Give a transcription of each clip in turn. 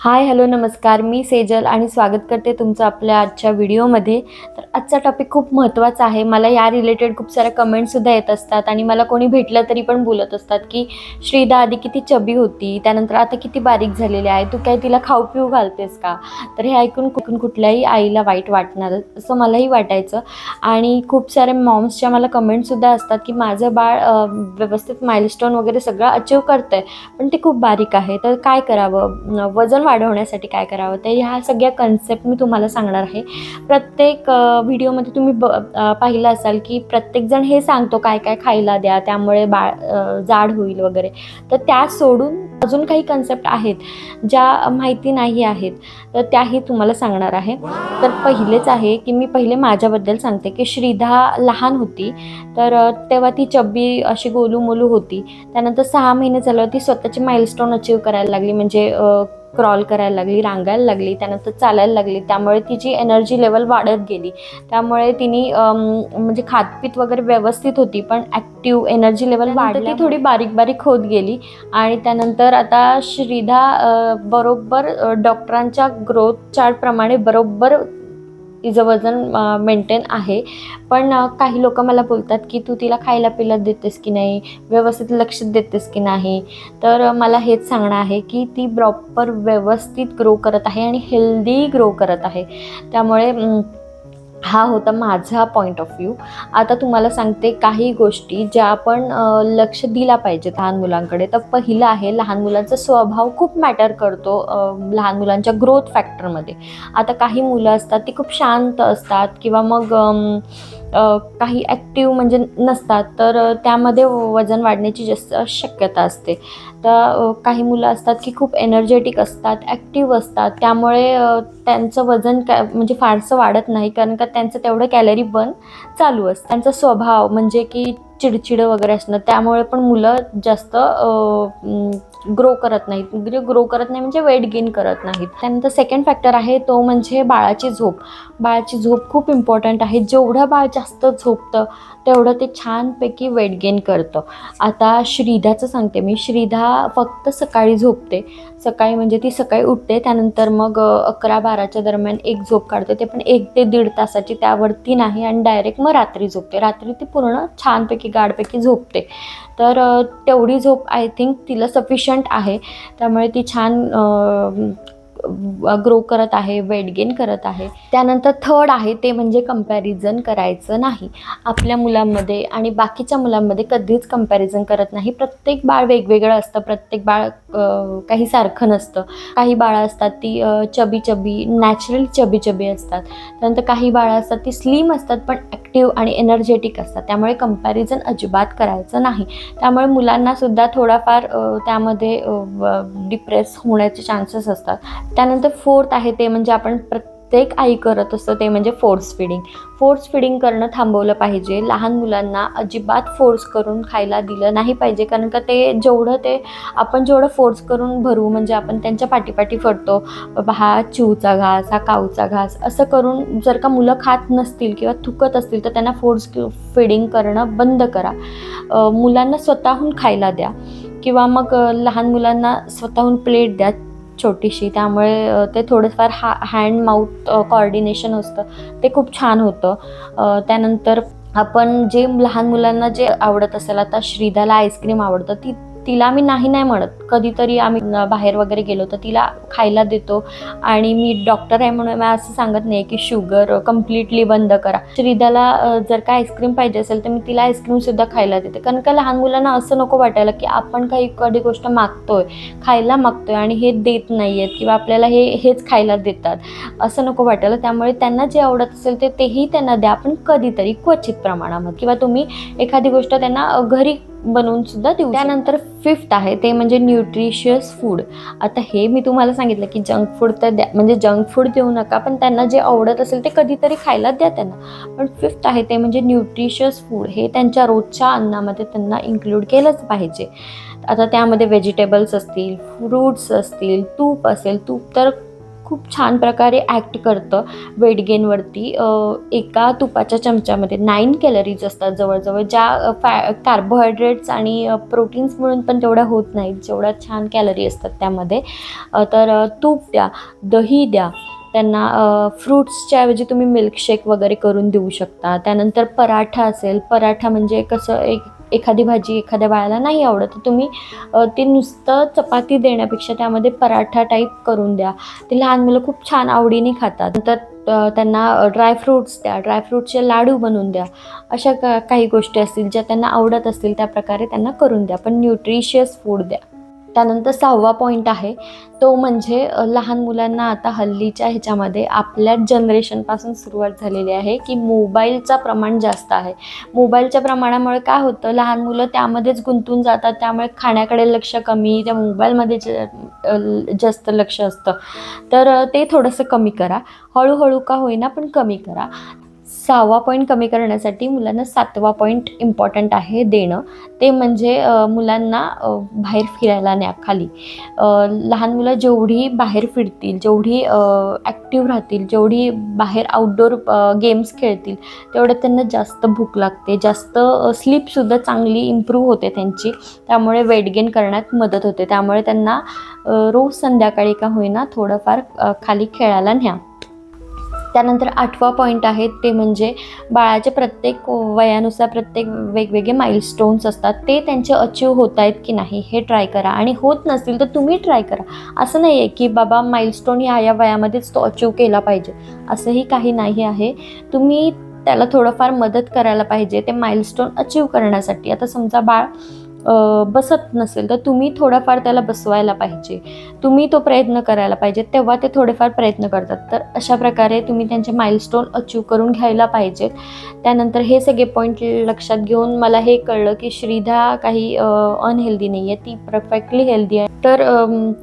हाय, hello, नमस्कार. मी सेजल आणि स्वागत करते तुमचं आपल्या आजच्या व्हिडिओमध्ये. तर आजचा टॉपिक खूप महत्त्वाचा आहे. मला या रिलेटेड खूप साऱ्या कमेंट्ससुद्धा येत असतात आणि मला कोणी भेटलं तरी पण बोलत असतात की श्रीदा आधी किती चबी होती, त्यानंतर आता किती बारीक झालेली आहे, तू काय तिला खाऊ पिऊ घालतेस का? तर हे ऐकून कुठल्याही आईला वाईट वाटणार असं मलाही वाटायचं. आणि खूप साऱ्या मॉम्सच्या मला कमेंटसुद्धा असतात की माझं बाळ व्यवस्थित माइलस्टोन वगैरे सगळं अचीव करतं आहे, पण ते खूप बारीक आहे, तर काय करावं? वजन वाढवण्यासाठी काय करावं? तर ह्या सगळ्या कन्सेप्ट मी तुम्हाला सांगणार आहे. प्रत्येक व्हिडिओमध्ये तुम्ही पाहिलं असाल की प्रत्येकजण हे सांगतो काय काय खायला द्या, त्यामुळे बाळ जाड होईल वगैरे. तर त्या सोडून अजून काही कन्सेप्ट आहेत ज्या माहिती नाही आहेत, तर त्याही तुम्हाला सांगणार आहे. तर पहिलेच आहे की मी पहिले माझ्याबद्दल सांगते की श्रीदा लहान होती, तर तेव्हा ती चब्बी अशी गोलूमोलू होती. त्यानंतर 6 महिने झालं ती स्वतःचे माइलस्टोन अचीव करायला लागली, म्हणजे क्रॉल करायला लागली, रांगायला लागली, त्यानंतर चालायला लागली. त्यामुळे तिची एनर्जी लेवल वाढत गेली. त्यामुळे तिने म्हणजे खातपीत वगैरे व्यवस्थित होती, पण ॲक्टिव्ह एनर्जी लेवल वाढली, ती थोडी बारीक बारीक होत गेली. आणि त्यानंतर आता श्रीदा बरोबर डॉक्टरांच्या ग्रोथ चार्टप्रमाणे बरोबर तिचं वजन मेंटेन आहे. पण काही लोक मला बोलतात की तू तिला खायला पिला देतेस की नाही, व्यवस्थित लक्ष देतेस की नाही. तर मला हेच सांगणं आहे की ती प्रॉपर व्यवस्थित ग्रो करत आहे आणि हेल्दी ग्रो करत आहे. त्यामुळे हा होता माझा पॉईंट ऑफ व्ह्यू. आता तुम्हाला सांगते काही गोष्टी ज्या आपण लक्ष दिला पाहिजे लहान मुलांकडे. तर पहिलं आहे, लहान मुलांचा स्वभाव खूप मॅटर करतो लहान मुलांच्या ग्रोथ फॅक्टरमध्ये. आता काही मुलं असतात ती खूप शांत असतात किंवा मग काही ॲक्टिव्ह म्हणजे नसतात, तर त्यामध्ये वजन वाढण्याची जास्त शक्यता असते. तर काही मुलं असतात की खूप एनर्जेटिक असतात, ॲक्टिव्ह असतात, त्यामुळे त्यांचं वजन म्हणजे फारसं वाढत नाही, कारण का त्यांचं तेवढं कॅलरी बर्न चालू असतं. त्यांचा स्वभाव म्हणजे की चिडचिडं वगैरे असणं, त्यामुळे पण मुलं जास्त ग्रो करत नाहीत. ग्रो करत नाही म्हणजे वेट गेन करत नाहीत. त्यानंतर सेकंड फॅक्टर आहे तो म्हणजे बाळाची झोप. बाळाची झोप खूप इम्पॉर्टंट आहे. जेवढं बाळ जास्त झोपतं तेवढं ते छानपैकी वेट गेन करतं. आता श्रीदाचं सांगते मी. श्रीदा फक्त सकाळी झोपते. सकाळी म्हणजे ती सकाळी उठते, त्यानंतर मग 11-12च्या दरम्यान एक झोप काढते, ते पण 1 ते 1.5 तासाची, त्यावरती नाही. आणि डायरेक्ट मग रात्री झोपते. रात्री ती पूर्ण छानपैकी गाढपैकी झोपते. तर तेवढी झोप आय थिंक तिला सफिशियंट आहे. त्यामुळे ती छान ग्रो करत आहे, वेट गेन करत आहे. त्यानंतर थर्ड आहे ते म्हणजे कंपॅरिझन करायचं नाही. आपल्या मुलांमध्ये आणि बाकीच्या मुलांमध्ये कधीच कंपॅरिझन करत नाही. प्रत्येक बाळ वेगवेगळं असतं, प्रत्येक बाळ काही सारखं नसतं. काही बाळं असतात ती चबी नॅचरली चबी असतात. त्यानंतर काही बाळं असतात ती स्लिम असतात पण ॲक्टिव्ह आणि एनर्जेटिक असतात. त्यामुळे कंपॅरिझन अजिबात करायचं नाही. त्यामुळे मुलांनासुद्धा थोडाफार त्यामध्ये डिप्रेस होण्याचे चान्सेस असतात. त्यानंतर फोर्थ आहे ते म्हणजे आपण प्रत्येक आई करत असतं, ते म्हणजे फोर्स फिडिंग. फोर्स फिडिंग करणं थांबवलं पाहिजे. लहान मुलांना अजिबात फोर्स करून खायला दिलं नाही पाहिजे, कारण का ते आपण जेवढं फोर्स करून भरू, म्हणजे आपण त्यांच्या पाठीपाठी फरतो, बाबा हा चिवचा घास, हा काऊचा घास, असं करून जर का मुलं खात नसतील किंवा थुकत असतील तर त्यांना फोर्स फिडिंग करणं बंद करा. मुलांना स्वतःहून खायला द्या किंवा मग लहान मुलांना स्वतःहून प्लेट द्या छोटीशी. त्यामुळे ते थोडंफार हँड माउथ कॉर्डिनेशन असतं ते खूप छान होतं. त्यानंतर आपण जे लहान मुलांना जे आवडत असेल, आता श्रीदाला आईस्क्रीम आवडतं, तिला मी नाही म्हणत. कधीतरी आम्ही बाहेर वगैरे गेलो तर तिला खायला देतो. आणि मी डॉक्टर आहे म्हणून मी असं सांगत नाही की शुगर कम्प्लिटली बंद करा. श्रीदाला जर का आईस्क्रीम पाहिजे असेल तर मी तिला आईस्क्रीमसुद्धा खायला देते, कारण का लहान मुलांना असं नको वाटायला की आपण काही एखादी गोष्ट मागतोय, खायला मागतोय आणि हे देत नाही आहेत किंवा आपल्याला हेच खायला देतात, असं नको वाटायला. त्यामुळे त्यांना जे आवडत असेल तेही त्यांना द्या, पण कधीतरी क्वचित प्रमाणामध्ये, किंवा तुम्ही एखादी गोष्ट त्यांना घरी बनवून सुद्धा देऊ. त्यानंतर फिफ्थ आहे ते म्हणजे न्यूट्रिशियस फूड. आता हे मी तुम्हाला सांगितलं की जंक फूड तर द्या, म्हणजे जंक फूड देऊ नका, पण त्यांना जे आवडत असेल ते कधीतरी खायला द्या त्यांना. पण फिफ्थ आहे ते म्हणजे न्यूट्रिशियस फूड. हे त्यांच्या रोजच्या अन्नामध्ये त्यांना इन्क्लूड केलंच पाहिजे. आता त्यामध्ये व्हेजिटेबल्स असतील, फ्रूट्स असतील, तूप असेल, तूप तर खूप छान प्रकारे ॲक्ट करतं वेट गेनवरती. एका तुपाच्या चमच्यामध्ये 9 कॅलरीज असतात जवळजवळ, ज्या कार्बोहायड्रेट्स आणि प्रोटीन्स मिळून पण तेवढ्या होत नाहीत जेवढ्या छान कॅलरी असतात त्यामध्ये. तर तूप द्या, दही द्या त्यांना. फ्रूट्सच्या ऐवजी तुम्ही मिल्कशेक वगैरे करून देऊ शकता. त्यानंतर पराठा असेल, पराठा म्हणजे कसं, एखादी भाजी एखाद्या बाळाला नाही आवडत तर तुम्ही ते नुसतं चपाती देण्यापेक्षा त्यामध्ये पराठा टाईप करून द्या. ते लहान मुलं खूप छान आवडीने खातात. नंतर त्यांना ड्रायफ्रूट्स द्या, ड्रायफ्रूटचे लाडू बनवून द्या. अशा काही गोष्टी असतील ज्या त्यांना आवडत असतील त्या प्रकारे त्यांना करून द्या, पण न्यूट्रिशियस फूड द्या. त्यानंतर 6वा पॉईंट आहे तो म्हणजे लहान मुलांना आता हल्लीच्या ह्याच्यामध्ये आपल्या जनरेशनपासून सुरुवात झालेली आहे की मोबाईलचं प्रमाण जास्त आहे. मोबाईलच्या प्रमाणामुळे काय होतं, लहान मुलं त्यामध्येच गुंतून जातात, त्यामुळे खाण्याकडे लक्ष कमी, त्या मोबाईलमध्ये जास्त लक्ष असतं. तर ते थोडंसं कमी करा, हळूहळू का होईना पण कमी करा. 6वा पॉईंट कमी करण्यासाठी मुलांना 7वा पॉईंट इम्पॉर्टंट आहे देणं. ते म्हणजे मुलांना बाहेर फिरायला न्या खाली. लहान मुलं जेवढी बाहेर फिरतील, जेवढी ॲक्टिव्ह राहतील, जेवढी बाहेर आउटडोर गेम्स खेळतील तेवढं त्यांना जास्त भूक लागते, जास्त स्लीपसुद्धा चांगली इम्प्रूव्ह होते त्यांची. त्यामुळे वेट गेन करण्यात मदत होते. त्यामुळे त्यांना रोज संध्याकाळी का होईना थोडंफार खाली खेळायला न्या. त्यानंतर 8वा पॉईंट आहे ते म्हणजे बाळाचे प्रत्येक वयानुसार प्रत्येक वेगवेगळे माइलस्टोन्स असतात, ते त्यांचे अचीव होत आहेत की नाही हे ट्राय करा. आणि होत नसतील तर तुम्ही ट्राय करा. असं नाही आहे की बाबा माइलस्टोन या वयामध्येच तो अचीव केला पाहिजे, असंही काही नाही आहे. तुम्ही त्याला थोडंफार मदत करायला पाहिजे ते माइलस्टोन अचीव करण्यासाठी. आता समजा बाळ बसत नसेल तर तुम्ही थोडाफार त्याला बसवायला पाहिजे, तुम्ही तो प्रयत्न करायला पाहिजे, तेव्हा ते थोडेफार प्रयत्न करतात. तर अशा प्रकारे तुम्ही त्यांचे माइलस्टोन अचीव करून घ्यायला पाहिजेत. त्यानंतर हे सगळे पॉईंट लक्षात घेऊन मला हे कळलं की श्रीधा काही अनहेल्दी नाही आहे, ती परफेक्टली हेल्दी आहे. तर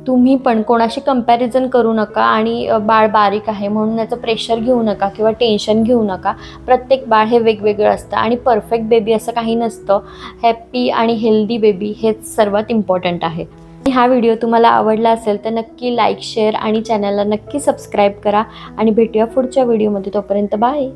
तुम्ही पण कोणाशी कंपॅरिझन करू नका आणि बाळ बारीक आहे म्हणून याचं प्रेशर घेऊ नका किंवा टेन्शन घेऊ नका. प्रत्येक बाळ हे वेगवेगळं असतं आणि परफेक्ट बेबी असं काही नसतं. हॅप्पी आणि हेल्दी बेबी हेच सर्वात इम्पॉर्टंट आहे. हा व्हिडिओ तुम्हाला आवडला असेल तर नक्की लाईक, शेअर आणि चॅनलला नक्की सबस्क्राईब करा आणि भेटूया पुढच्या व्हिडिओमध्ये. तोपर्यंत बाय.